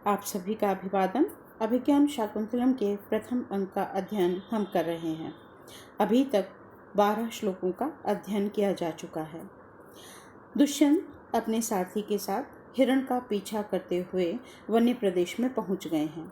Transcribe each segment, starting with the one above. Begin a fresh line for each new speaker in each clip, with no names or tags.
आप सभी का अभिवादन। अभिज्ञान शाकुंतलम के प्रथम अंक का अध्ययन हम कर रहे हैं। अभी तक 12 श्लोकों का अध्ययन किया जा चुका है। दुष्यंत अपने सारथी के साथ हिरण का पीछा करते हुए वन्य प्रदेश में पहुंच गए हैं।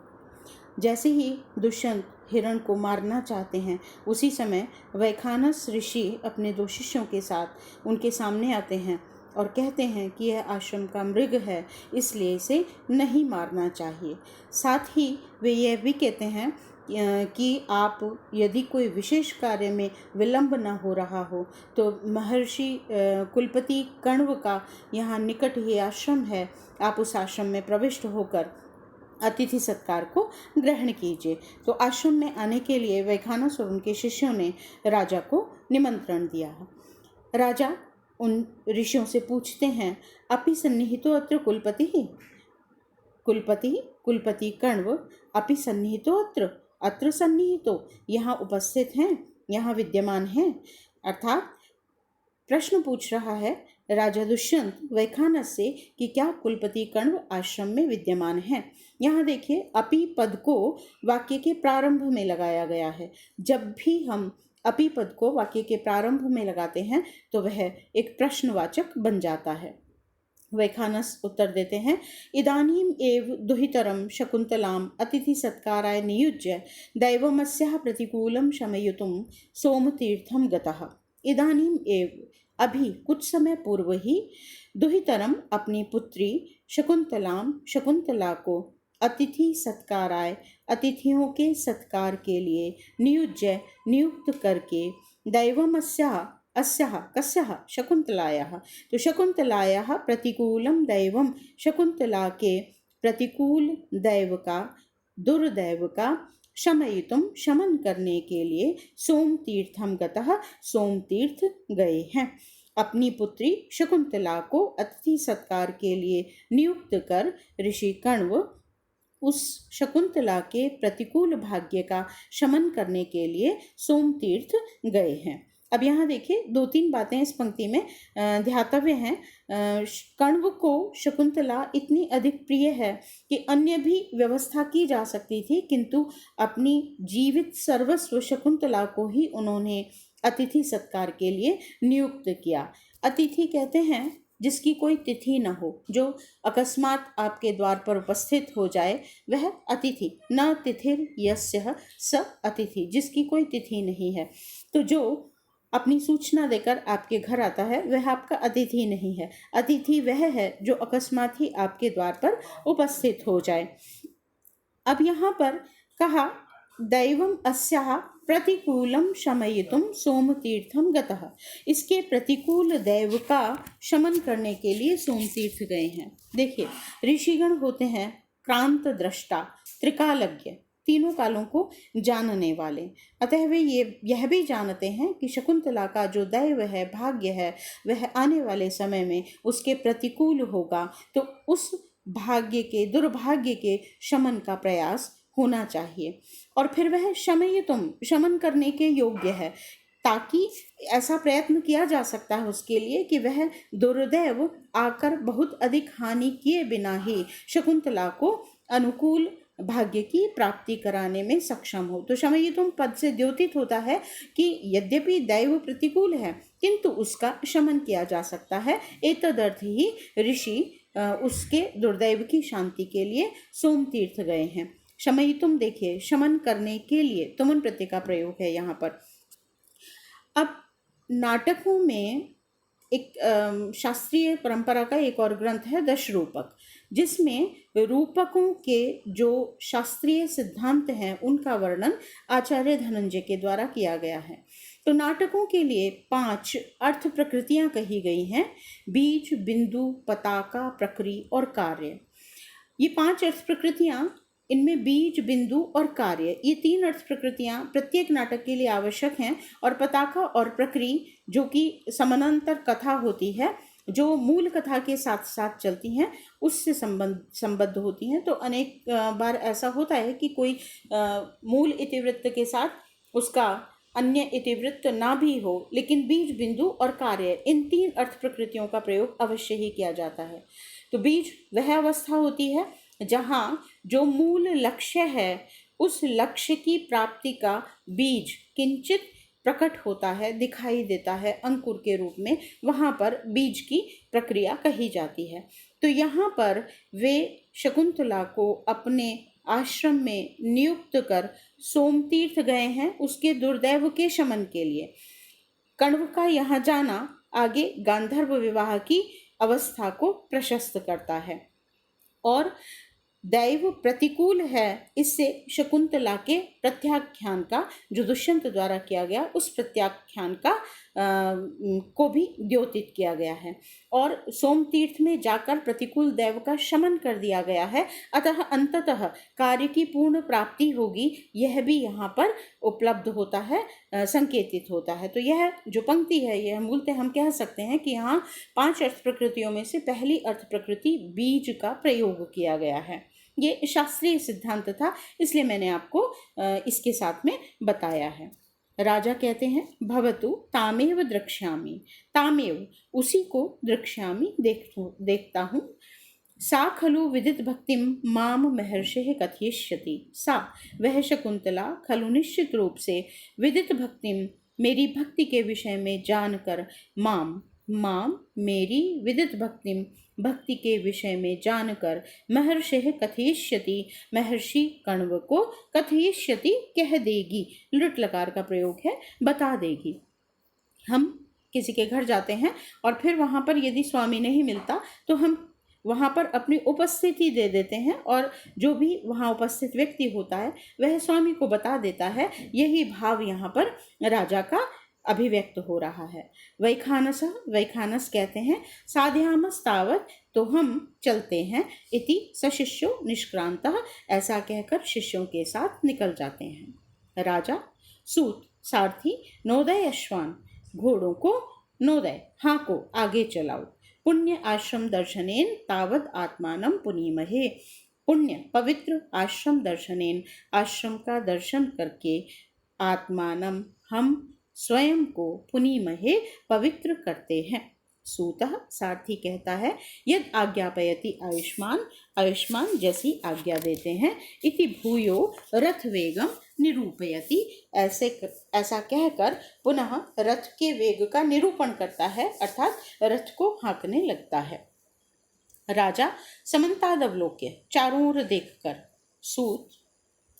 जैसे ही दुष्यंत हिरण को मारना चाहते हैं, उसी समय वैखानस ऋषि अपने 2 शिष्यों के साथ उनके सामने आते हैं और कहते हैं कि यह आश्रम का मृग है, इसलिए इसे नहीं मारना चाहिए। साथ ही वे यह भी कहते हैं कि आप यदि कोई विशेष कार्य में विलंब न हो रहा हो तो महर्षि कुलपति कण्व का यहाँ निकट ही आश्रम है, आप उस आश्रम में प्रविष्ट होकर अतिथि सत्कार को ग्रहण कीजिए। तो आश्रम में आने के लिए वैखानस और उनके शिष्यों ने राजा को निमंत्रण दिया। राजा उन ऋषियों से पूछते हैं, अपि सन्निहितो अत्र कुलपति कण्व, अपि सन्निहितो अत्र सन्निहितो, यहाँ उपस्थित हैं, यहाँ विद्यमान हैं। अर्थात प्रश्न पूछ रहा है राजा दुष्यंत वैखानस से कि क्या कुलपति कण्व आश्रम में विद्यमान हैं। यहाँ देखिए, अपि पद को वाक्य के प्रारंभ में लगाया गया है। जब भी हम अपि पद को वाक्य के प्रारंभ में लगाते हैं तो वह एक प्रश्नवाचक बन जाता है। वैखानस उत्तर देते हैं, इदानीम एव दुहितरम शकुंतलाम अतिथि सत्काराय नियुज्य दैवमस्याः प्रतिकूलम शमयितुम सोमतीर्थम गतः। इदानीम एव, अभी कुछ समय पूर्व ही, दुहितरम अपनी पुत्री शकुंतला को अतिथि सत्काराय अतिथियों के सत्कार के लिए नियुक्त करके दैवमस्याः कस्याः शकुंतलायाः, तो शकुंतलायाः प्रतिकूलम दैवम, शकुंतला के प्रतिकूल दैव का, दुर्दैव का शमन करने के लिए सोम तीर्थम गतः, सोम तीर्थ गए हैं। अपनी पुत्री शकुंतला को अतिथि सत्कार के लिए नियुक्त कर ऋषि कण्व उस शकुंतला के प्रतिकूल भाग्य का शमन करने के लिए सोम तीर्थ गए हैं। अब यहाँ देखिए, 2-3 बातें इस पंक्ति में ध्यातव्य हैं। कण्व को शकुंतला इतनी अधिक प्रिय है कि अन्य भी व्यवस्था की जा सकती थी, किंतु अपनी जीवित सर्वस्व शकुंतला को ही उन्होंने अतिथि सत्कार के लिए नियुक्त किया। अतिथि कहते हैं जिसकी कोई तिथि न हो, जो अकस्मात आपके द्वार पर उपस्थित हो जाए, वह अतिथि। न तिथिर यस्यः स अतिथि, जिसकी कोई तिथि नहीं है। तो जो अपनी सूचना देकर आपके घर आता है वह आपका अतिथि नहीं है। अतिथि वह है जो अकस्मात ही आपके द्वार पर उपस्थित हो जाए। अब यहाँ पर कहा, दैवम अस्याः प्रतिकूलम शमयितुम सोमतीर्थम गतः, इसके प्रतिकूल दैव का शमन करने के लिए सोमतीर्थ गए हैं। देखिए, ऋषिगण होते हैं क्रांत दृष्टा, त्रिकालज्ञ, तीनों कालों को जानने वाले। अतः वे यह भी जानते हैं कि शकुंतला का जो दैव है, भाग्य है, वह आने वाले समय में उसके प्रतिकूल होगा। तो उस भाग्य के, दुर्भाग्य के शमन का प्रयास होना चाहिए। और फिर वह शमन करने के योग्य है, ताकि ऐसा प्रयत्न किया जा सकता है उसके लिए कि वह दुर्दैव आकर बहुत अधिक हानि किए बिना ही शकुंतला को अनुकूल भाग्य की प्राप्ति कराने में सक्षम हो। तो शमयितुम पद से द्योतित होता है कि यद्यपि दैव प्रतिकूल है, किंतु उसका शमन किया जा सकता है। एतदर्थ ही ऋषि उसके दुर्दैव की शांति के लिए सोम तीर्थ गए हैं। शमयितुम देखिए, शमन करने के लिए तुमन प्रत्यय का प्रयोग है यहाँ पर। अब नाटकों में एक शास्त्रीय परंपरा का एक और ग्रंथ है दशरूपक, जिसमें रूपकों के जो शास्त्रीय सिद्धांत हैं उनका वर्णन आचार्य धनंजय के द्वारा किया गया है। तो नाटकों के लिए 5 अर्थ प्रकृतियां कही गई हैं: बीज, बिंदु, पताका, प्रक्रिया और कार्य। ये 5 अर्थ प्रकृतियां, इनमें बीज, बिंदु और कार्य, ये 3 अर्थ प्रकृतियां प्रत्येक नाटक के लिए आवश्यक हैं। और पताका और प्रक्रिया, जो कि समानांतर कथा होती है, जो मूल कथा के साथ साथ चलती हैं, उससे संबद्ध होती हैं। तो अनेक बार ऐसा होता है कि कोई मूल इतिवृत्त के साथ उसका अन्य इतिवृत्त ना भी हो, लेकिन बीज, बिंदु और कार्य, इन 3 अर्थ प्रकृतियों का प्रयोग अवश्य ही किया जाता है। तो बीज वह अवस्था होती है जहाँ जो मूल लक्ष्य है उस लक्ष्य की प्राप्ति का बीज किंचित प्रकट होता है, दिखाई देता है अंकुर के रूप में, वहाँ पर बीज की प्रक्रिया कही जाती है। तो यहाँ पर वे शकुंतला को अपने आश्रम में नियुक्त कर सोमतीर्थ गए हैं उसके दुर्दैव के शमन के लिए। कण्व का यहाँ जाना आगे गांधर्व विवाह की अवस्था को प्रशस्त करता है और दैव प्रतिकूल है, इससे शकुंतला के प्रत्याख्यान का जो दुष्यंत द्वारा किया गया उस प्रत्याख्यान का को भी द्योतित किया गया है और सोमतीर्थ में जाकर प्रतिकूल दैव का शमन कर दिया गया है। अतः अंततः कार्य की पूर्ण प्राप्ति होगी, यह भी यहाँ पर उपलब्ध होता है, संकेतित होता है। तो यह जो पंक्ति है यह मूलतः हम कह सकते हैं कि यहाँ 5 अर्थ प्रकृतियों में से पहली अर्थ प्रकृति बीज का प्रयोग किया गया है। ये शास्त्रीय सिद्धांत था, इसलिए मैंने आपको इसके साथ में बताया है। राजा कहते हैं भवतु तामेव द्रक्ष्यामि, तामेव उसी को द्रक्ष्यामि देखता हूँ, सा खलु विदित भक्तिम माम महर्षिः कथयिष्यति, सा वह शकुंतला खलु निश्चित रूप से विदित भक्तिम मेरी भक्ति के विषय में जानकर, माम मेरी विदित भक्तिम भक्ति के विषय में जानकर, महर्षिः कथयिष्यति महर्षि कण्व को कथयिष्यति कह देगी, लृट लकार का प्रयोग है, बता देगी। हम किसी के घर जाते हैं और फिर वहाँ पर यदि स्वामी नहीं मिलता तो हम वहाँ पर अपनी उपस्थिति दे देते हैं और जो भी वहाँ उपस्थित व्यक्ति होता है वह स्वामी को बता देता है। यही भाव यहाँ पर राजा का अभिव्यक्त हो रहा है। वैखानस कहते हैं साध्यामस्तावत, तो हम चलते हैं, इति सशिष्यो निष्क्रांतः, ऐसा कहकर शिष्यों के साथ निकल जाते हैं। राजा सूत सारथी नोदय अश्वान, घोड़ों को नोदय हाँ को आगे चलाओ, पुण्य आश्रम दर्शनेन तावद आत्मानं पुनीमहे, पुण्य पवित्र आश्रम दर्शनेन आश्रम का दर्शन करके, आत्मानं हम स्वयं को पुनीमहे पवित्र करते हैं। सूतः सारथी कहता है यद आज्ञापयति आयुष्मान, आयुष्मान जैसी आज्ञा देते हैं, इति भूयो रथ वेगम निरूपयति, ऐसा कहकर पुनः रथ के वेग का निरूपण करता है, अर्थात रथ को हाँकने लगता है। राजा समन्तादवलोक्य चारों ओर देखकर, सूत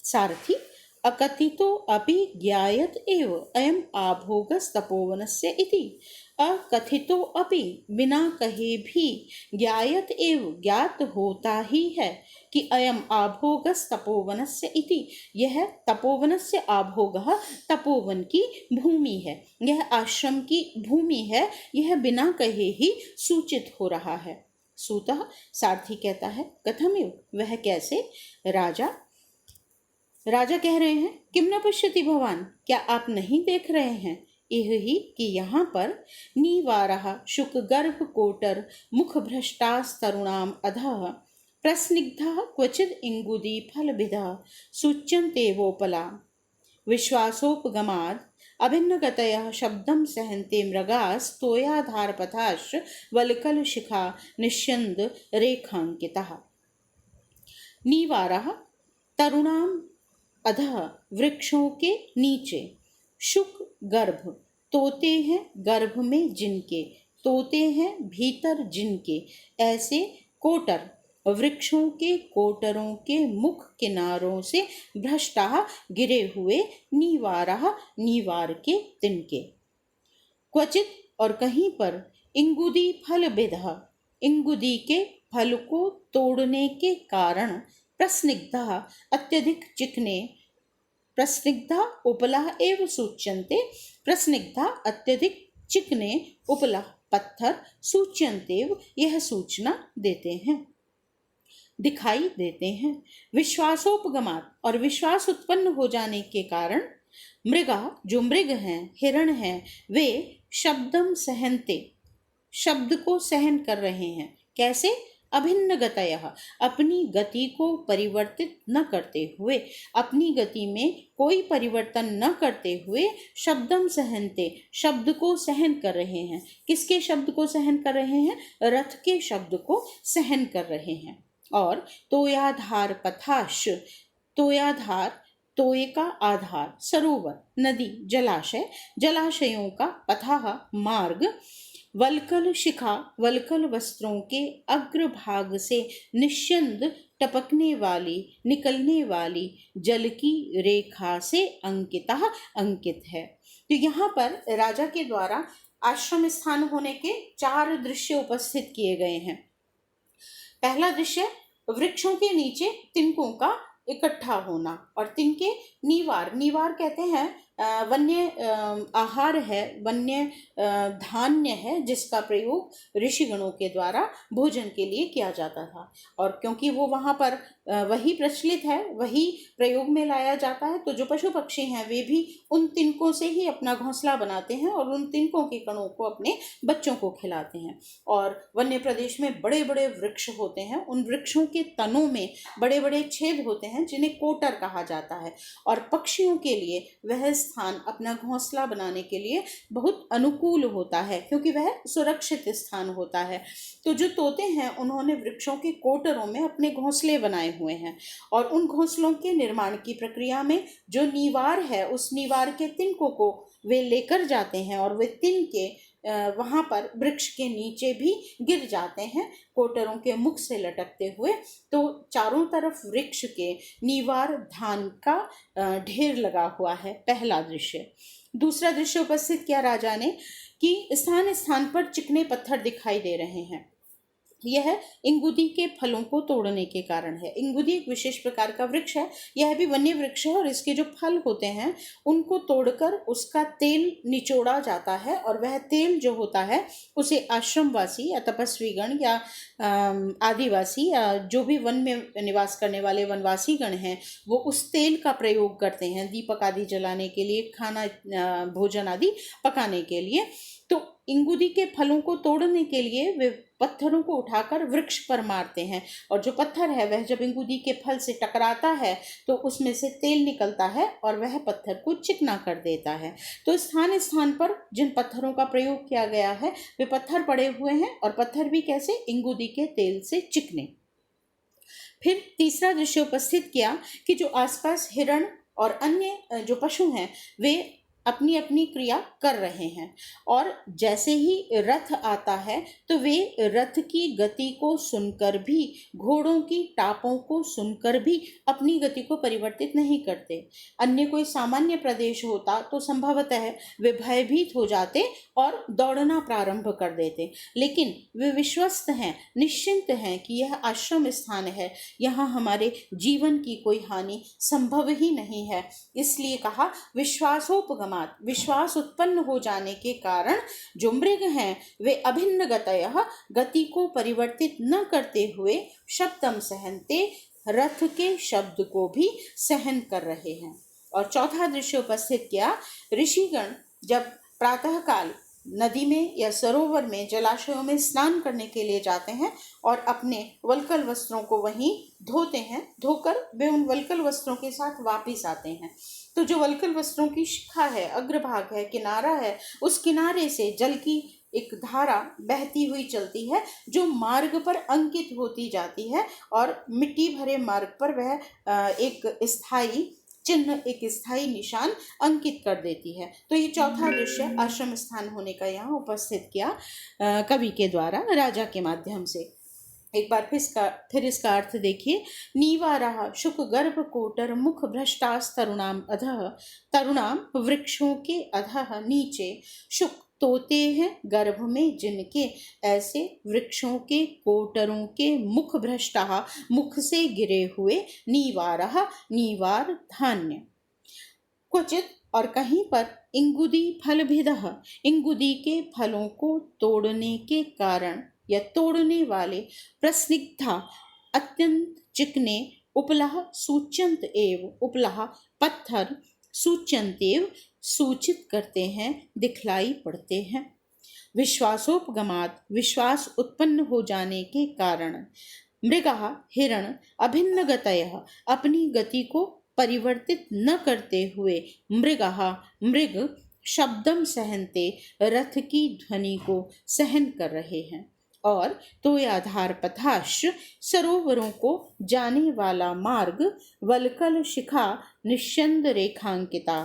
सारथी अकथितो अपि ज्ञायत एव अयम आभोगस्तपोवनस्य इति, अकथितो अपि बिना कहे भी ज्ञायत एव ज्ञात होता ही है कि अयम आभोगस्तपोवनस्य इति, यह तपोवनस्य आभोगः तपोवन की भूमि है, यह आश्रम की भूमि है, यह बिना कहे ही सूचित हो रहा है। सूतः सारथी कहता है कथमिव, वह कैसे। राजा कह रहे हैं किम न पश्यति भवान, क्या आप नहीं देख रहे हैं, यह ही कि यहाँ पर नीवारः शुकगर्भ कोटर मुख भ्रष्टास्तरुणाम अधः, प्रस्निग्धः क्वचिद इंगुदी फलभिदः सूच्यन्तेवोपला, विश्वासोपगमाद् अभिन्नगतयः शब्दं सहन्ते मृगास्तोयाधारपथाश्च वल्कलशिखा निश्यन्द रेखांकितः। नीवारः तरुणाम अधः, वृक्षों के नीचे, शुक गर्भ तोते हैं गर्भ में जिनके, तोते हैं भीतर जिनके, ऐसे कोटर वृक्षों के कोटरों के मुख किनारों से भ्रष्टा गिरे हुए, नीवारः नीवार के तिनके, क्वचित और कहीं पर, इंगुदी फल बिदः इंगुदी के फल को तोड़ने के कारण, प्रस्निग्धः अत्यधिक चिकने, प्रस्निग्धा उपला एव सूच्यन्ते, प्रस्निग्धा अत्यधिक चिकने, उपला पत्थर, सूच्यन्तेव यह सूचना देते हैं, दिखाई देते हैं। विश्वासोपगमात और विश्वास उत्पन्न हो जाने के कारण, मृगा जो मृग हैं, हिरण हैं, वे शब्दम सहन्ते शब्द को सहन कर रहे हैं। कैसे। अभिन्न गतयः अपनी गति को परिवर्तित न करते हुए, अपनी गति में कोई परिवर्तन न करते हुए, शब्दम सहन्ते शब्द को सहन कर रहे हैं। किसके शब्द को सहन कर रहे हैं। रथ के शब्द को सहन कर रहे हैं। और तोयाधार पथाश, तोयाधार तोय का आधार, सरोवर नदी जलाशय, जलाशयों का पथाह मार्ग, वल्कल शिखा वल्कल वस्त्रों के अग्रभाग से निश्चिंद टपकने वाली निकलने वाली जल की रेखा से अंकिता अंकित है। तो यहाँ पर राजा के द्वारा आश्रम स्थान होने के 4 दृश्य उपस्थित किए गए हैं। पहला दृश्य वृक्षों के नीचे तिनकों का इकट्ठा होना, और तिनके नीवार, नीवार कहते हैं वन्य आहार है, वन्य धान्य है जिसका प्रयोग ऋषिगणों के द्वारा भोजन के लिए किया जाता था। और क्योंकि वो वहाँ पर वही प्रचलित है, वही प्रयोग में लाया जाता है, तो जो पशु पक्षी हैं वे भी उन तिनकों से ही अपना घोंसला बनाते हैं और उन तिनकों के कणों को अपने बच्चों को खिलाते हैं। और वन्य प्रदेश में बड़े बड़े वृक्ष होते हैं, उन वृक्षों के तनों में बड़े बड़े छेद होते हैं जिन्हें कोटर कहा जाता है, और पक्षियों के लिए वह स्थान अपना घोंसला बनाने के लिए बहुत अनुकूल होता है क्योंकि वह सुरक्षित स्थान होता है। तो जो तोते हैं उन्होंने वृक्षों के कोटरों में अपने घोंसले बनाए हुए हैं, और उन घोंसलों के निर्माण की प्रक्रिया में जो नीवार है उस नीवार के तिनकों को वे लेकर जाते हैं, और वे तिनके वहाँ पर वृक्ष के नीचे भी गिर जाते हैं कोटरों के मुख से लटकते हुए। तो चारों तरफ वृक्ष के नीवार धान का ढेर लगा हुआ है, पहला दृश्य। दूसरा दृश्य उपस्थित किया राजा ने कि स्थान स्थान पर चिकने पत्थर दिखाई दे रहे हैं। यह इंगुदी के फलों को तोड़ने के कारण है। इंगुदी एक विशेष प्रकार का वृक्ष है, यह भी वन्य वृक्ष है, और इसके जो फल होते हैं उनको तोड़कर उसका तेल निचोड़ा जाता है, और वह तेल जो होता है उसे आश्रमवासी या तपस्वीगण या आदिवासी या जो भी वन में निवास करने वाले वनवासी गण हैं वो उस तेल का प्रयोग करते हैं दीपक आदि जलाने के लिए, खाना भोजन आदि पकाने के लिए। तो इंगुदी के फलों को तोड़ने के लिए वे पत्थरों को उठाकर वृक्ष पर मारते हैं, और जो पत्थर है वह जब इंगुदी के फल से टकराता है तो उसमें से तेल निकलता है और वह पत्थर को चिकना कर देता है। तो स्थान स्थान पर जिन पत्थरों का प्रयोग किया गया है वे पत्थर पड़े हुए हैं, और पत्थर भी कैसे, इंगुदी के तेल से चिकने। फिर तीसरा दृश्य उपस्थित किया कि जो आसपास हिरण और अन्य जो पशु हैं वे अपनी अपनी क्रिया कर रहे हैं, और जैसे ही रथ आता है तो वे रथ की गति को सुनकर भी, घोड़ों की टापों को सुनकर भी अपनी गति को परिवर्तित नहीं करते। अन्य कोई सामान्य प्रदेश होता तो संभवतः वे भयभीत हो जाते और दौड़ना प्रारंभ कर देते, लेकिन वे विश्वस्त हैं, निश्चिंत हैं कि यह आश्रम स्थान है, यहाँ हमारे जीवन की कोई हानि संभव ही नहीं है। इसलिए कहा विश्वासोपगम, विश्वास उत्पन्न हो जाने के कारण जो मृग हैं वे अभिन्न गतयः, गति को परिवर्तित न करते हुए शब्दम सहन्ते, रथ के शब्द को भी सहन कर रहे हैं। और चौथा दृश्य उपस्थित किया, ऋषिगण जब प्रातः काल नदी में या सरोवर में जलाशयों में स्नान करने के लिए जाते हैं और अपने वल्कल वस्त्रों को वहीं धोते हैं, धोकर वे उन वल्कल वस्त्रों के साथ वापिस आते हैं। तो जो वल्कल वस्त्रों की शिखा है, अग्रभाग है, किनारा है, उस किनारे से जल की एक धारा बहती हुई चलती है जो मार्ग पर अंकित होती जाती है, और मिट्टी भरे मार्ग पर वह एक स्थायी चिन्ह, एक स्थायी निशान अंकित कर देती है। तो ये चौथा दृश्य आश्रम स्थान होने का यहाँ उपस्थित किया कवि के द्वारा राजा के माध्यम से। एक बार फिर इसका अर्थ देखिए। नीवाराः शुक गर्भ कोटर मुख भ्रष्टास तरुणाम अधः, तरुणाम वृक्षों के अधः नीचे, शुक तोते हैं गर्भ में जिनके, ऐसे वृक्षों के कोटरों के मुख भ्रष्टाः मुख से गिरे हुए, नीवारः नीवार धान्य, क्वचित और कहीं पर इंगुदी फलभिदः, इंगुदी के फलों को तोड़ने के कारण या तोड़ने वाले, प्रस्निग्धा अत्यंत चिकने, उपलः सूच्यंत एव, उपलः पत्थर, सूच्यंत एव सूचित करते हैं, दिखलाई पड़ते हैं। विश्वासोपगमात विश्वास उत्पन्न हो जाने के कारण, मृगः हिरण अभिन्न गतयः अपनी गति को परिवर्तित न करते हुए, मृगः मृग शब्दम सहनते रथ की ध्वनि को सहन कर रहे हैं। और तोयाधार पथाश सरोवरों को जाने वाला मार्ग वलकल शिखा निश्चंद रेखांकिता।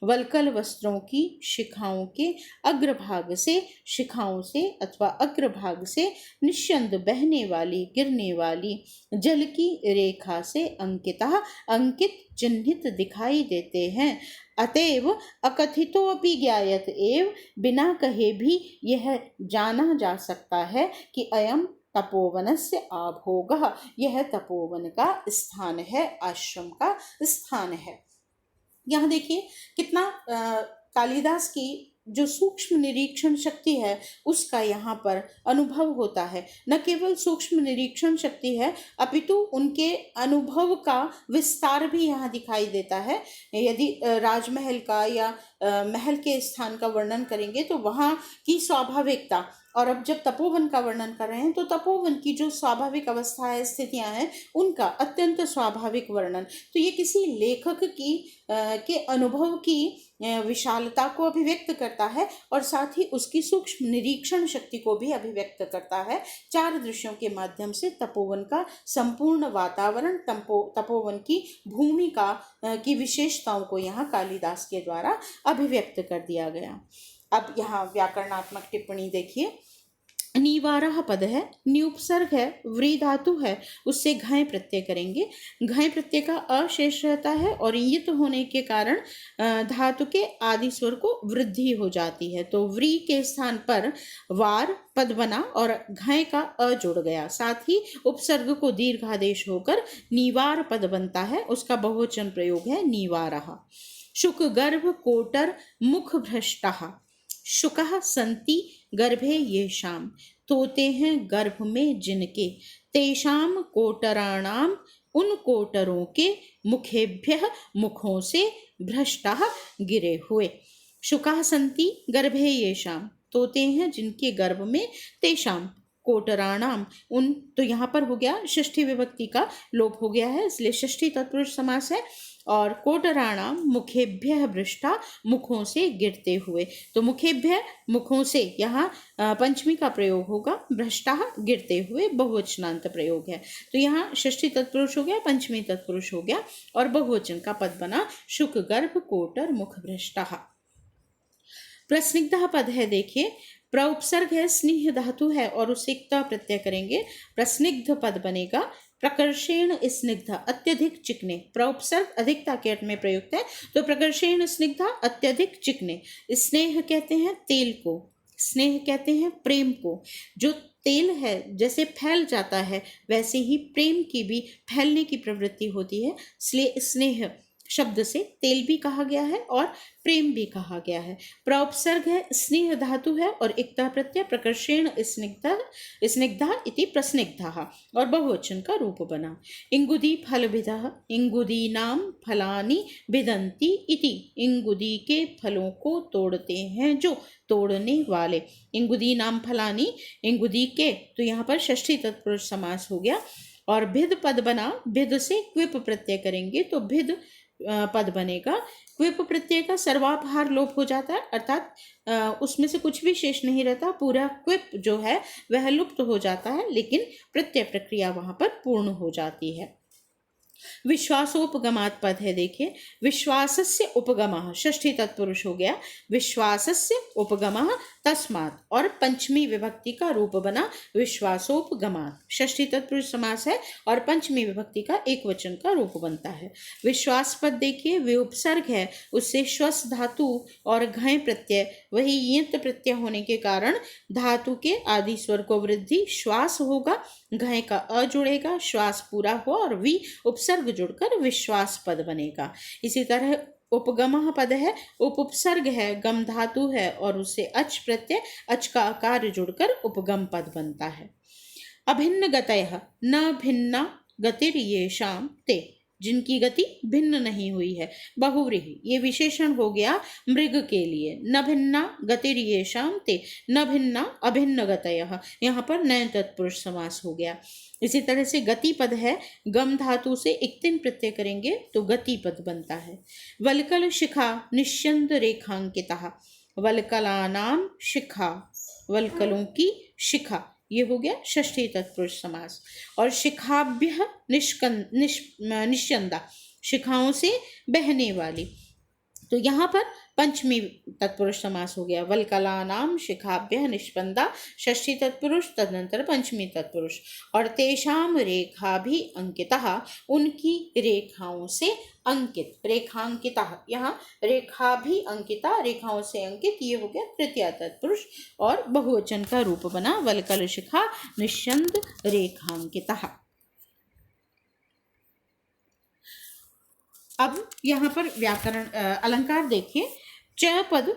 वलकल वस्त्रों की शिखाओं के अग्रभाग से, शिखाओं से अथवा अग्रभाग से निश्चंद बहने वाली, गिरने वाली जल की रेखा से अंकिता, अंकित, चिन्हित दिखाई देते हैं। अतएव अकथितोऽपि ज्ञायत एव, बिना कहे भी यह जाना जा सकता है कि अयम तपोवनस्य आभोगः, यह तपोवन का स्थान है, आश्रम का स्थान है। यहाँ देखिए कितना कालिदास की जो सूक्ष्म निरीक्षण शक्ति है उसका यहाँ पर अनुभव होता है। न केवल सूक्ष्म निरीक्षण शक्ति है अपितु उनके अनुभव का विस्तार भी यहाँ दिखाई देता है। यदि राजमहल का या महल के स्थान का वर्णन करेंगे तो वहाँ की स्वाभाविकता, और अब जब तपोवन का वर्णन कर रहे हैं तो तपोवन की जो स्वाभाविक अवस्था है, स्थितियां हैं, उनका अत्यंत स्वाभाविक वर्णन। तो ये किसी लेखक की के अनुभव की विशालता को अभिव्यक्त करता है और साथ ही उसकी सूक्ष्म निरीक्षण शक्ति को भी अभिव्यक्त करता है। 4 दृश्यों के माध्यम से तपोवन का संपूर्ण वातावरण, तपोवन की भूमिका की विशेषताओं को यहाँ कालिदास के द्वारा अभिव्यक्त कर दिया गया। अब यहाँ व्याकरणात्मक टिप्पणी देखिए। निवारः पद है, निउपसर्ग है, व्री धातु है, उससे घय प्रत्यय करेंगे। घय प्रत्यय का अशेष रहता है और इंगित होने के कारण धातु के आदि स्वर को वृद्धि हो जाती है। तो व्री के स्थान पर वार पद बना और घय का अ जुड़ गया। साथ ही उपसर्ग को दीर्घादेश होकर निवार पद बनता है, उसका बहुवचन प्रयोग है निवारः। शुक गर्भ कोटर मुख भ्रष्टः, शुकः सन्ति गर्भे येषाम, तोते हैं गर्भ में जिनके, तेषाम कोटराणाम, उन कोटरों के, मुखेभ्यः मुखों से, भ्रष्टः गिरे हुए। शुकः सन्ति गर्भे येषाम, तोते हैं जिनके गर्भ में, तेषाम कोटराणाम, उन, तो यहाँ पर हो गया षष्ठी विभक्ति का लोप हो गया है, इसलिए षष्ठी तत्पुरुष समास है। और कोटराणाम मुखेभ्यः भ्रष्टा, मुखों से गिरते हुए, तो मुखेभ्य मुखों से यहाँ पंचमी का प्रयोग होगा, भ्रष्टा गिरते हुए बहुवचनांत प्रयोग है। तो यहाँ षष्ठी तत्पुरुष हो गया, पंचमी तत्पुरुष हो गया और बहुवचन का पद बना शुक गर्भ कोटर मुख भ्रष्टा। प्रस्निग्ध पद है, देखिए प्रउपसर्ग है, स्नेह धातु है और उसे क्ता प्रत्यय करेंगे, प्रस्निग्ध पद बनेगा। प्रकर्षेण स्निग्ध, अत्यधिक चिकने, प्रउपसर्ग अधिकता के अर्थ में प्रयुक्त है, तो प्रकर्षेण स्निग्धा, अत्यधिक चिकने। स्नेह कहते हैं तेल को, स्नेह कहते हैं प्रेम को। जो तेल है जैसे फैल जाता है वैसे ही प्रेम की भी फैलने की प्रवृत्ति होती है, इसलिए स्नेह शब्द से तेल भी कहा गया है और प्रेम भी कहा गया है। प्रउपसर्ग है, स्नेह धातु है और इक्ता प्रत्यय, प्रकर्षेण स्निग्धा इति प्रस्निग्धः और बहुवचन का रूप बना। इंगुदी फलभिदः, इंगुदीनां फलानि भिदन्ति इति, इंगुदी के फलों को तोड़ते हैं जो, तोड़ने वाले। इंगुदीनां फलानि, इंगुदी के, तो यहाँ पर षष्ठी तत्पुरुष समास हो गया। और भिद पद बना, भिद से क्विप प्रत्यय करेंगे तो भिद पद बनेगा। क्विप प्रत्यय का सर्वापहार लोप हो जाता है, अर्थात उसमें से कुछ भी शेष नहीं रहता, पूरा क्विप जो है वह लुप्त हो जाता है, लेकिन प्रत्यय प्रक्रिया वहां पर पूर्ण हो जाती है। विश्वासोपगमात् पद है, देखिए विश्वासस्य उपगमः, षष्ठी तत्पुरुष हो गया, विश्वासस्य उपगमः तस्मात्, और पंचमी विभक्ति का रूप बना विश्वासोपगमात्। षष्ठी तत्पुरुष समास है और पंचमी विभक्ति का एक वचन का रूप बनता है। विश्वास पद देखिए विउपसर्ग है, उससे श्वस धातु और घय प्रत्यय, वही यंत प्रत्यय होने के कारण धातु के आदि स्वर को वृद्धि, श्वास होगा, घय का अ जुड़ेगा, श्वास पूरा हो और वी उपसर्ग जुड़कर विश्वास पद बनेगा। इसी तरह उपगमः पद है, उपसर्ग है, गम धातु है और उससे अच प्रत्यय, अच का आकार जुड़कर उपगम पद बनता है। अभिन्न गतयः, न भिन्ना गतिर्येषां ते, जिनकी गति भिन्न नहीं हुई है, बहुव्रीहि, ये विशेषण हो गया मृग के लिए। न भिन्ना गतिर्येषां ते, न भिन्ना अभिन्न गतयः, यहाँ पर नए तत्पुरुष समास हो गया। इसी तरह से गति पद है, गम धातु से इक्तिन प्रत्यय करेंगे तो गति पद बनता है। वलकल शिखा निश्चंद रेखांकितः, वलकलानाम शिखा, वलकलों की शिखा, ये हो गया षष्ठी तत्पुरुष समास। और शिखाभ्य निष्यंदा, शिखाओं से बहने वाली, तो यहाँ पर पंचमी तत्पुरुष समास हो गया। वल्कलानाम शिखाभ्य निष्पन्दा, षष्ठी तत्पुरुष, तदनंतर पंचमी तत्पुरुष। और तेषाम रेखा भी अंकिता, उनकी रेखाओं से अंकित, रेखांकिता, यहाँ रेखा भी अंकिता, रेखाओं से अंकित, ये हो गया तृतीया तत्पुरुष और बहुवचन का रूप बना वल्कल शिखा निष्यंद रेखांकिता। अब यहाँ पर व्याकरण अलंकार देखिए। च पद,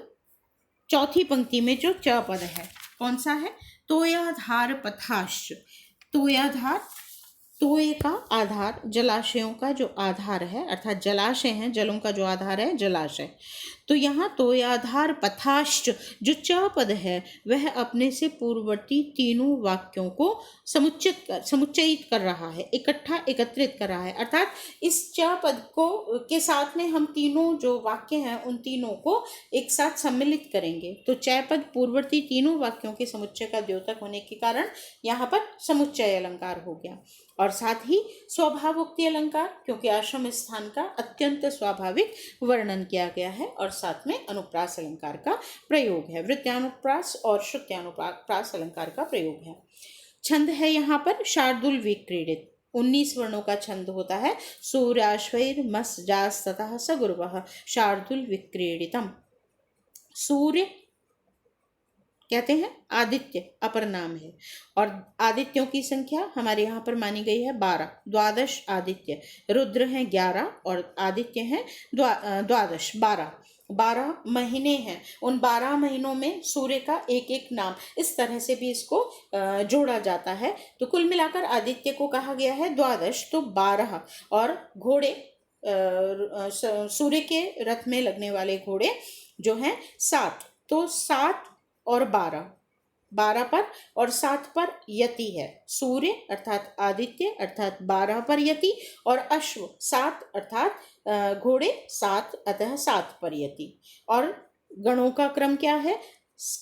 चौथी पंक्ति में जो च पद है कौन सा है? तोयाधार पथाश्च। तोयाधार, तोय का आधार, जलाशयों का जो आधार है, अर्थात जलाशय हैं, जलों का जो आधार है जलाशय। तो यहाँ तोयाधार पथाश्च जो च पद है वह अपने से पूर्ववर्ती तीनों वाक्यों को समुच्चयित कर रहा है, इकट्ठा एकत्रित कर रहा है। अर्थात इस च पद को के साथ में हम तीनों जो वाक्य हैं उन तीनों को एक साथ सम्मिलित करेंगे। तो च पद पूर्ववर्ती तीनों वाक्यों के समुच्चय का द्योतक होने के कारण यहाँ पर समुच्चय अलंकार हो गया। और साथ ही स्वभावोक्ति अलंकार, क्योंकि आश्रम स्थान का अत्यंत स्वाभाविक वर्णन किया गया है। और साथ में अनुप्रास अलंकार का प्रयोग है, वृत्यानुप्रास और श्रुत्यानुप्रास अलंकार का प्रयोग है। छंद है यहाँ पर शार्दुल विक्रीडित, 19 वर्णों का छंद होता है। सूर्याश्वैर मस जास ततः सगुर्वः शार्दुल विक्रीडितम। सूर्य कहते हैं आदित्य अपर नाम है, और आदित्यों की संख्या हमारे यहाँ पर मानी गई है 12, द्वादश आदित्य। रुद्र हैं 11 और आदित्य हैं द्वादश 12। 12 महीने हैं, उन 12 महीनों में सूर्य का एक एक नाम, इस तरह से भी इसको जोड़ा जाता है। तो कुल मिलाकर आदित्य को कहा गया है द्वादश, तो 12। और घोड़े, सूर्य के रथ में लगने वाले घोड़े जो हैं 7, तो 7 और 12, 12 पर और 7 पर यति है। सूर्य अर्थात आदित्य अर्थात 12 पर यति, और अश्व 7 अर्थात घोड़े 7, अतः 7 पर यति। और गणों का क्रम क्या है?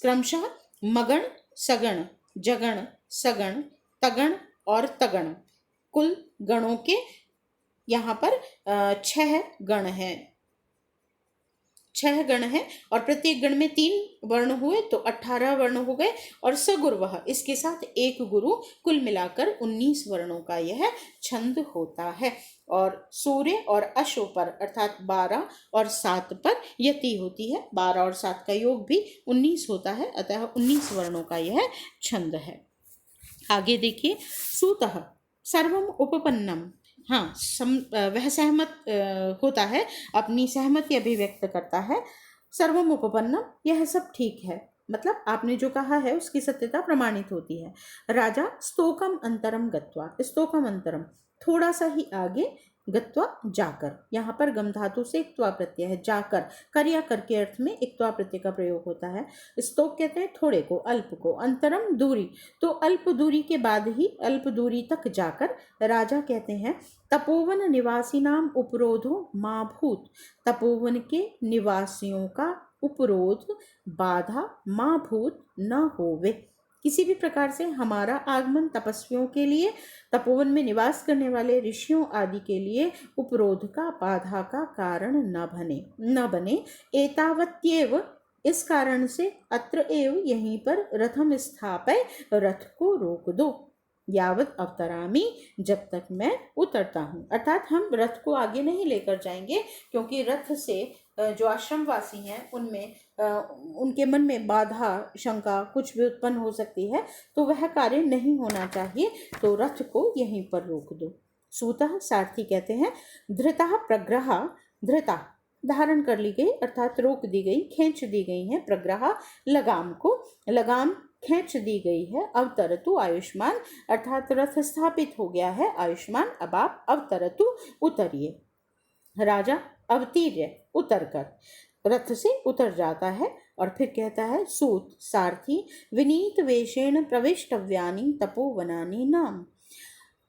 क्रमशः मगण, सगण, जगण, सगण, तगण और तगण। कुल गणों के यहाँ पर 6 गण हैं, 6 गण हैं, और प्रत्येक गण में 3 वर्ण हुए तो 18 वर्ण हो गए। और सगुर्वः, इसके साथ एक गुरु, कुल मिलाकर 19 वर्णों का यह छंद होता है। और सूर्य और अश्व पर अर्थात 12 और 7 पर यति होती है, 12 और 7 का योग भी 19 होता है, अतः 19 वर्णों का यह छंद है। आगे देखिए, सूतः सर्वम उपपन्नम। हाँ, वह सहमत होता है, अपनी सहमति अभिव्यक्त करता है। सर्वम उपपन्नम, यह सब ठीक है, मतलब आपने जो कहा है उसकी सत्यता प्रमाणित होती है। राजा स्तोकम अंतरम गत्वा, स्तोकम अंतरम थोड़ा सा ही आगे, गत्वा जाकर, यहाँ पर गम धातु से इक्त्वा प्रत्यय है, जाकर, कर या कर के अर्थ में इक्त्वा प्रत्यय का प्रयोग होता है। स्तोक कहते हैं थोड़े को, अल्प को, अंतरम दूरी, तो अल्प दूरी के बाद ही अल्प दूरी तक जाकर। राजा कहते हैं तपोवन निवासी नाम उपरोधो मा भूत, तपोवन के निवासियों का उपरोध, बाधा, मा भूत, न होवे, किसी भी प्रकार से हमारा आगमन तपस्वियों के लिए, तपोवन में निवास करने वाले ऋषियों आदि के लिए उपरोध का, बाधा का कारण न बने। एतावत्येव, इस कारण से, अत्र एव, यहीं पर, रथम स्थापय, रथ को रोक दो, यावत अवतरामी, जब तक मैं उतरता हूँ। अर्थात हम रथ को आगे नहीं लेकर जाएंगे, क्योंकि रथ से जो आश्रमवासी हैं उनमें उनके मन में बाधा, शंका कुछ भी उत्पन्न हो सकती है, तो वह कार्य नहीं होना चाहिए, तो रथ को यहीं पर रोक दो। सूतः, सारथी कहते हैं, धृता प्रग्रहा, धृता धारण कर ली गई अर्थात रोक दी गई, खींच दी गई है, प्रग्रहा लगाम को, लगाम खींच दी गई है। अवतरतु आयुष्मान, अर्थात रथ स्थापित हो गया है आयुष्मान, अब आप अवतरतु उतरिए। राजा अवतीर्य, उतरकर, रथ से उतर जाता है। और फिर कहता है सूत, सारथी, विनीत वेशेण प्रविष्टव्यानि तपोवनानि नाम,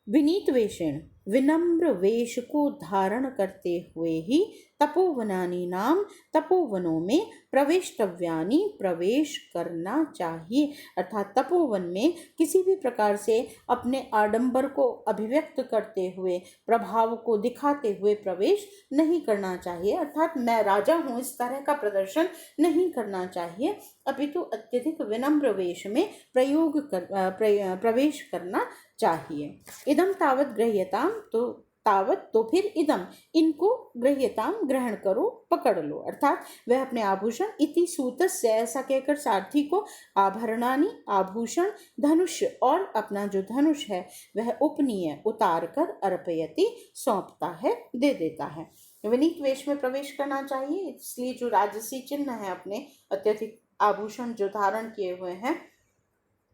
विनीत वेशेण, विनम्र वेश को धारण करते हुए ही तपोवनानी नाम, तपोवनों में प्रवेशतव्यानि, प्रवेश करना चाहिए। अर्थात तपोवन में किसी भी प्रकार से अपने आडंबर को अभिव्यक्त करते हुए, प्रभाव को दिखाते हुए प्रवेश नहीं करना चाहिए। अर्थात मैं राजा हूँ इस तरह का प्रदर्शन नहीं करना चाहिए, अपितु अत्यधिक विनम्र वेश में प्रवेश करना चाहिए। इदम तावत गृह्यताम, तो तावत तो फिर इदम, इनको गृह्यताम ग्रहण करो, पकड़ लो। अर्थात वह अपने आभूषण, इति सूतस्य, ऐसा कहकर सारथी को आभरणानि, आभूषण, धनुष और अपना जो धनुष है वह उपनीय उतार कर अर्पयति, सौंपता है, दे देता है। विनीत वेश में प्रवेश करना चाहिए, इसलिए जो राजसी चिन्ह है अपने अत्यधिक आभूषण जो धारण किए हुए हैं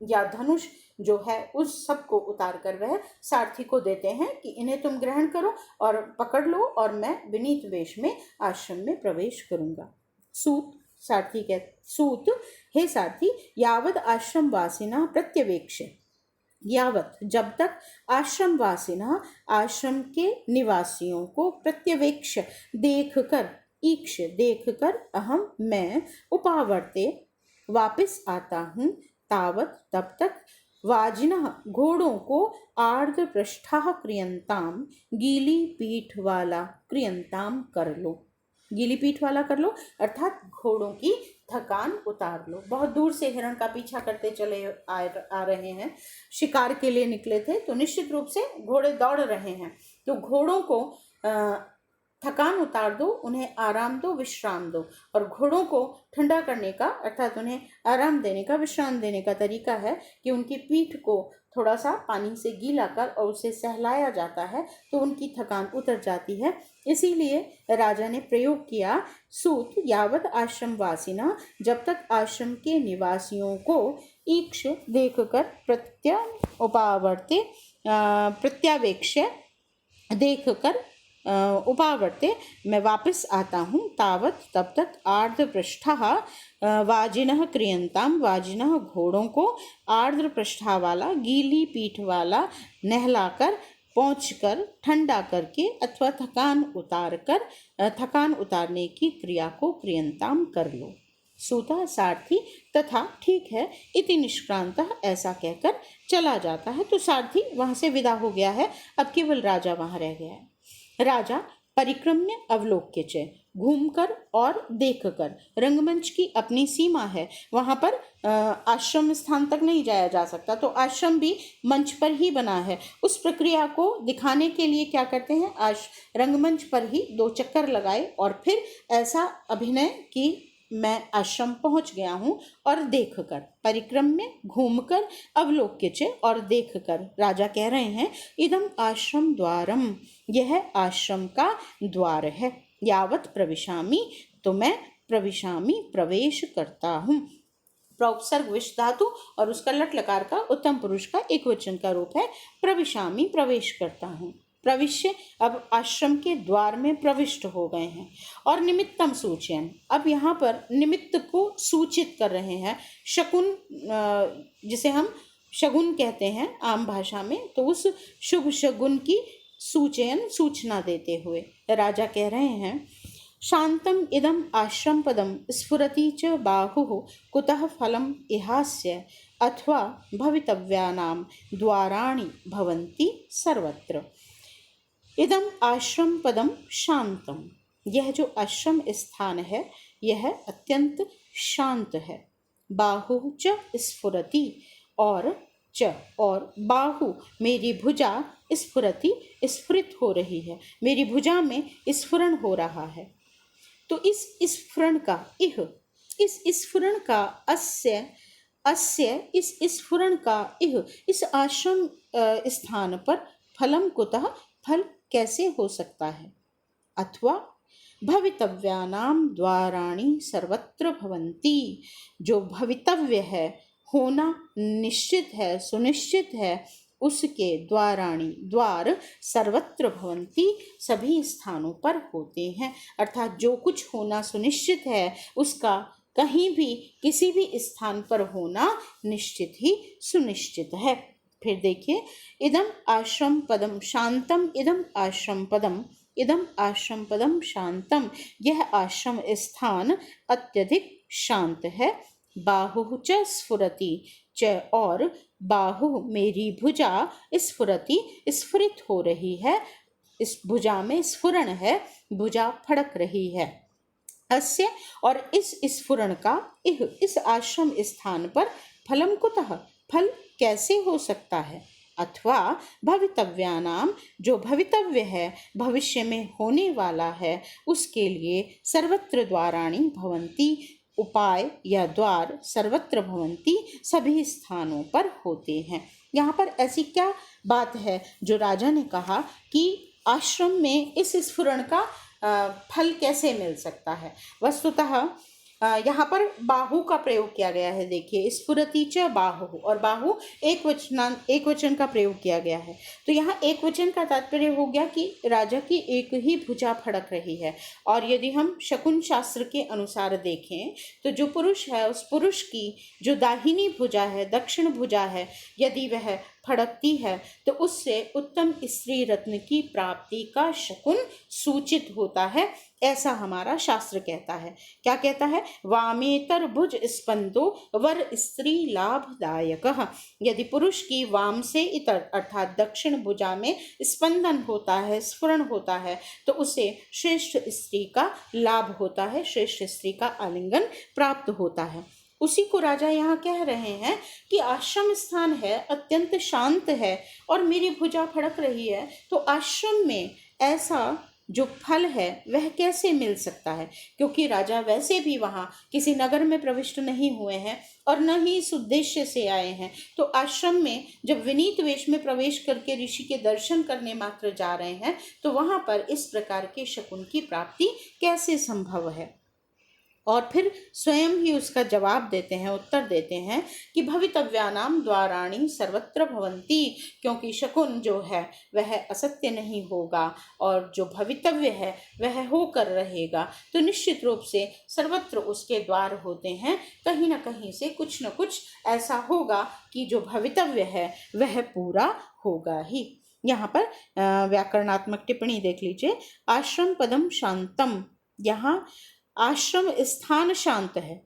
या धनुष जो है उस सब को उतार कर वह सारथी को देते हैं कि इन्हें तुम ग्रहण करो और पकड़ लो और मैं विनीत वेश में आश्रम में प्रवेश करूंगा। सूत, सारथी सूत, हे सारथी, यावद आश्रम वासिना प्रत्यवेक्ष, यावत जब तक आश्रम वासिना आश्रम के निवासियों को प्रत्यवेक्ष देखकर, ईक्ष देखकर, अहम मैं, उपावर्ते वापस आता हूँ, तावत तब तक, वाजिनः घोड़ों को, आर्द्र पृष्ठः क्रियंताम, गीली पीठ वाला क्रियंताम कर लो, गीली पीठ वाला कर लो, अर्थात घोड़ों की थकान उतार लो। बहुत दूर से हिरण का पीछा करते चले आ रहे हैं, शिकार के लिए निकले थे, तो निश्चित रूप से घोड़े दौड़ रहे हैं, तो घोड़ों को थकान उतार दो, उन्हें आराम दो, विश्राम दो। और घोड़ों को ठंडा करने का अर्थात उन्हें आराम देने का, विश्राम देने का तरीका है कि उनकी पीठ को थोड़ा सा पानी से गीला कर और उसे सहलाया जाता है, तो उनकी थकान उतर जाती है। इसीलिए राजा ने प्रयोग किया, सूत यावत आश्रम वासिना, जब तक आश्रम के निवासियों को ईक्ष देखकर, उपावर्ते प्रत्यावेक्ष देखकर, उपावर्ते मैं वापस आता हूँ, तावत तब तक, आर्द्र पृष्ठः वाजिनः क्रियंताम, वाजिनः घोड़ों को, आर्द्र पृष्ठा वाला गीली पीठ वाला, नहलाकर, पहुँचकर, ठंडा करके अथवा थकान उतार कर, थकान उतारने की क्रिया को क्रियंताम कर लो। सूता सारथी तथा ठीक है, इति निष्क्रांतः, ऐसा कहकर चला जाता है। तो सारथी वहाँ से विदा हो गया है, अब केवल राजा वहाँ रह गया है। राजा परिक्रम्य अवलोक्य च, घूमकर और देखकर, रंगमंच की अपनी सीमा है, वहाँ पर आश्रम स्थान तक नहीं जाया जा सकता, तो आश्रम भी मंच पर ही बना है। उस प्रक्रिया को दिखाने के लिए क्या करते हैं, रंगमंच पर ही 2 चक्कर लगाए और फिर ऐसा अभिनय कि मैं आश्रम पहुंच गया हूँ, और देखकर, परिक्रम्य घूमकर, अवलोक्य च और देखकर, राजा कह रहे हैं इदम आश्रम द्वारम, यह आश्रम का द्वार है, यावत प्रविशामि, तो मैं प्रविशामि प्रवेश करता हूँ। प्रोपसर्ग विश धातु और उसका लट लकार का उत्तम पुरुष का एक वचन का रूप है, प्रविशामि प्रवेश करता हूँ। प्रविश्य, अब आश्रम के द्वार में प्रविष्ट हो गए हैं। और निमित्तम सूचयन, अब यहाँ पर निमित्त को सूचित कर रहे हैं, शकुन, जिसे हम शगुन कहते हैं आम भाषा में, तो उस शुभ शगुन की सूचयन, सूचना देते हुए राजा कह रहे हैं, शांतम इदम आश्रम पदम स्फुरति च बाहुः, कुतः फलम इहास्य, अथवा भवितव्यानां द्वाराणि भवन्ति सर्वत्र। इदम आश्रम पदम शांतम, यह जो आश्रम स्थान है यह अत्यंत शांत है। बाहु च स्फुरति, और बाहु मेरी भुजा, स्फुरति स्फुरित हो रही है, मेरी भुजा में स्फुरण हो रहा है। तो इस स्फुरण का इस स्फुरण का इस स्फुरण का इस आश्रम स्थान पर फलम कुतः, फल कैसे हो सकता है। अथवा भवितव्यानां द्वाराणि सर्वत्र भवन्ति, जो भवितव्य है, होना निश्चित है, सुनिश्चित है, उसके द्वाराणि द्वार सर्वत्र भवन्ति, सभी स्थानों पर होते हैं। अर्थात जो कुछ होना सुनिश्चित है उसका कहीं भी किसी भी स्थान पर होना निश्चित ही सुनिश्चित है। फिर देखिए, इदम आश्रम पदम शांतम, इदम आश्रम पदम, इदम आश्रम पदम शांतम, यह आश्रम स्थान अत्यधिक शांत है। बाहु च स्फुरति च, और बाहु मेरी भुजा स्फुरति स्फुरित हो रही है, इस भुजा में स्फुरण है, भुजा फड़क रही है। अस्य, और इस स्फुरण का, इस आश्रम स्थान पर फलम कुतः, फल कैसे हो सकता है। अथवा भवितव्यानाम, जो भवितव्य है, भविष्य में होने वाला है, उसके लिए सर्वत्र द्वाराणि भवन्ति, उपाय या द्वार सर्वत्र भवन्ति, सभी स्थानों पर होते हैं। यहाँ पर ऐसी क्या बात है जो राजा ने कहा कि आश्रम में इस स्फुरण का फल कैसे मिल सकता है। वस्तुतः यहाँ पर बाहु का प्रयोग किया गया है। देखिए, स्फुरति च बाहु, और बाहु एक वचन का प्रयोग किया गया है। तो यहाँ एक वचन का तात्पर्य हो गया कि राजा की एक ही भुजा फड़क रही है। और यदि हम शकुन शास्त्र के अनुसार देखें तो जो पुरुष है, उस पुरुष की जो दाहिनी भुजा है, दक्षिण भुजा है, यदि वह फड़कती है तो उससे उत्तम स्त्री रत्न की प्राप्ति का शकुन सूचित होता है, ऐसा हमारा शास्त्र कहता है। क्या कहता है? वामेतर भुज स्पंदो वर स्त्री लाभदायक। यदि पुरुष की वाम से इतर अर्थात दक्षिण भुजा में स्पंदन होता है, स्फुरण होता है, तो उसे श्रेष्ठ स्त्री का लाभ होता है, श्रेष्ठ स्त्री का आलिंगन प्राप्त होता है। उसी को राजा यहाँ कह रहे हैं कि आश्रम स्थान है, अत्यंत शांत है और मेरी भुजा फड़क रही है, तो आश्रम में ऐसा जो फल है वह कैसे मिल सकता है। क्योंकि राजा वैसे भी वहाँ किसी नगर में प्रविष्ट नहीं हुए हैं और न ही इस उद्देश्य से आए हैं। तो आश्रम में जब विनीत वेश में प्रवेश करके ऋषि के दर्शन करने मात्र जा रहे हैं, तो वहाँ पर इस प्रकार के शकुन की प्राप्ति कैसे संभव है। और फिर स्वयं ही उसका जवाब देते हैं, उत्तर देते हैं कि भवितव्यानाम द्वाराणि सर्वत्र भवन्ति, क्योंकि शकुन जो है वह असत्य नहीं होगा और जो भवितव्य है वह होकर रहेगा, तो निश्चित रूप से सर्वत्र उसके द्वार होते हैं। कहीं न कहीं से कुछ न कुछ ऐसा होगा कि जो भवितव्य है वह पूरा होगा ही। यहाँ पर व्याकरणात्मक टिप्पणी देख लीजिए। आश्रम पदम शांतम, यहाँ आश्रम स्थान शांत है।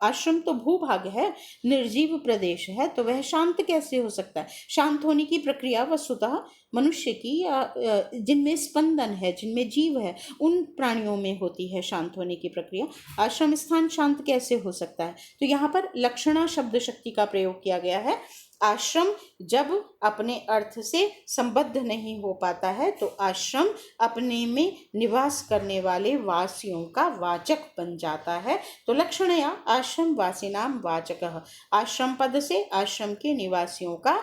आश्रम तो भूभाग है, निर्जीव प्रदेश है, तो वह शांत कैसे हो सकता है। शांत होने की प्रक्रिया वस्तुतः मनुष्य की या जिनमें स्पंदन है, जिनमें जीव है, उन प्राणियों में होती है शांत होने की प्रक्रिया। आश्रम स्थान शांत कैसे हो सकता है। तो यहाँ पर लक्षणा शब्द शक्ति का प्रयोग किया गया है। आश्रम जब अपने अर्थ से संबद्ध नहीं हो पाता है तो आश्रम अपने में निवास करने वाले वासियों का वाचक बन जाता है। तो लक्षणया आश्रम वासिनाम वाचकः, आश्रम पद से आश्रम के निवासियों का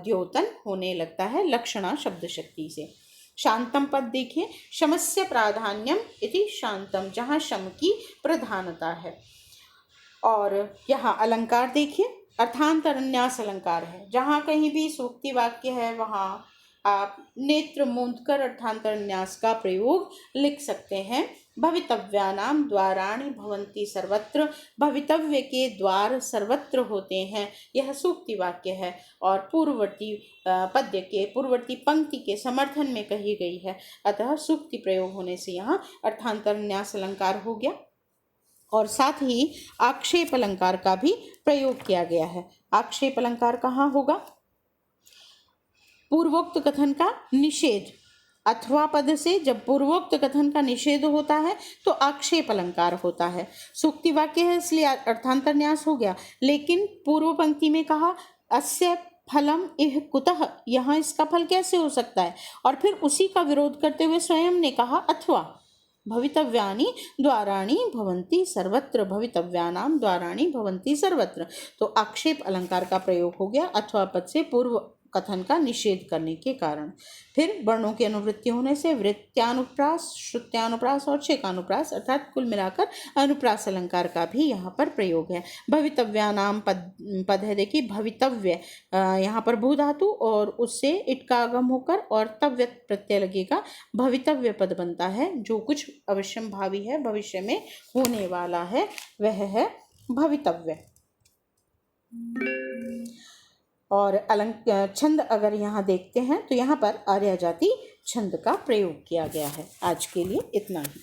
द्योतन होने लगता है लक्षणा शब्द शक्ति से। शांतम पद देखिए, शमस्य प्राधान्यम इति शांतम, जहाँ शम की प्रधानता है। और यहाँ अलंकार देखिए, अर्थांतरन्यास अलंकार है। जहाँ कहीं भी सूक्ति वाक्य है वहाँ आप नेत्र मूंद कर अर्थांतरन्यास का प्रयोग लिख सकते हैं। भवितव्यानाम द्वाराणि भवन्ति सर्वत्र, भवितव्य के द्वार सर्वत्र होते हैं, यह सूक्ति वाक्य है और पूर्ववर्ती पद्य के पूर्ववर्ती पंक्ति के समर्थन में कही गई है। अतः सूक्ति प्रयोग होने से यहाँ अर्थांतरन्यास अलंकार हो गया। और साथ ही आक्षेप अलंकार का भी प्रयोग किया गया है। आक्षेप अलंकार कहाँ होगा? पूर्वोक्त कथन का निषेध, अथवा पद से जब पूर्वोक्त कथन का निषेध होता है तो आक्षेप अलंकार होता है। सूक्ति वाक्य है इसलिए अर्थांतरन्यास हो गया, लेकिन पूर्व पंक्ति में कहा अस्य फलम इह कुतः, यहाँ इसका फल कैसे हो सकता है। और फिर उसी का विरोध करते हुए स्वयं ने कहा अथवा भवितव्यानि द्वाराणि भवन्ति सर्वत्र, भवितव्यानाम द्वाराणि भवन्ति सर्वत्र। तो आक्षेप अलंकार का प्रयोग हो गया अथवा पद से पूर्व कथन का निषेध करने के कारण। फिर वर्णों की अनुवृत्ति होने से वृत्त्यानुप्रास, श्रुत्यानुप्रास और छेकानुप्रास अर्थात कुल मिलाकर अनुप्रास अलंकार का भी यहाँ पर प्रयोग है। भवितव्यानाम पद है, देखिए भवितव्य, यहाँ पर भू धातु और उससे इट का आगम होकर और तव्य प्रत्यय लगेगा, भवितव्य पद बनता है। जो कुछ अवश्यम भावी है, भविष्य में होने वाला है, वह है भवितव्य। और छंद अगर यहाँ देखते हैं तो यहाँ पर आर्या जाति छंद का प्रयोग किया गया है। आज के लिए इतना ही।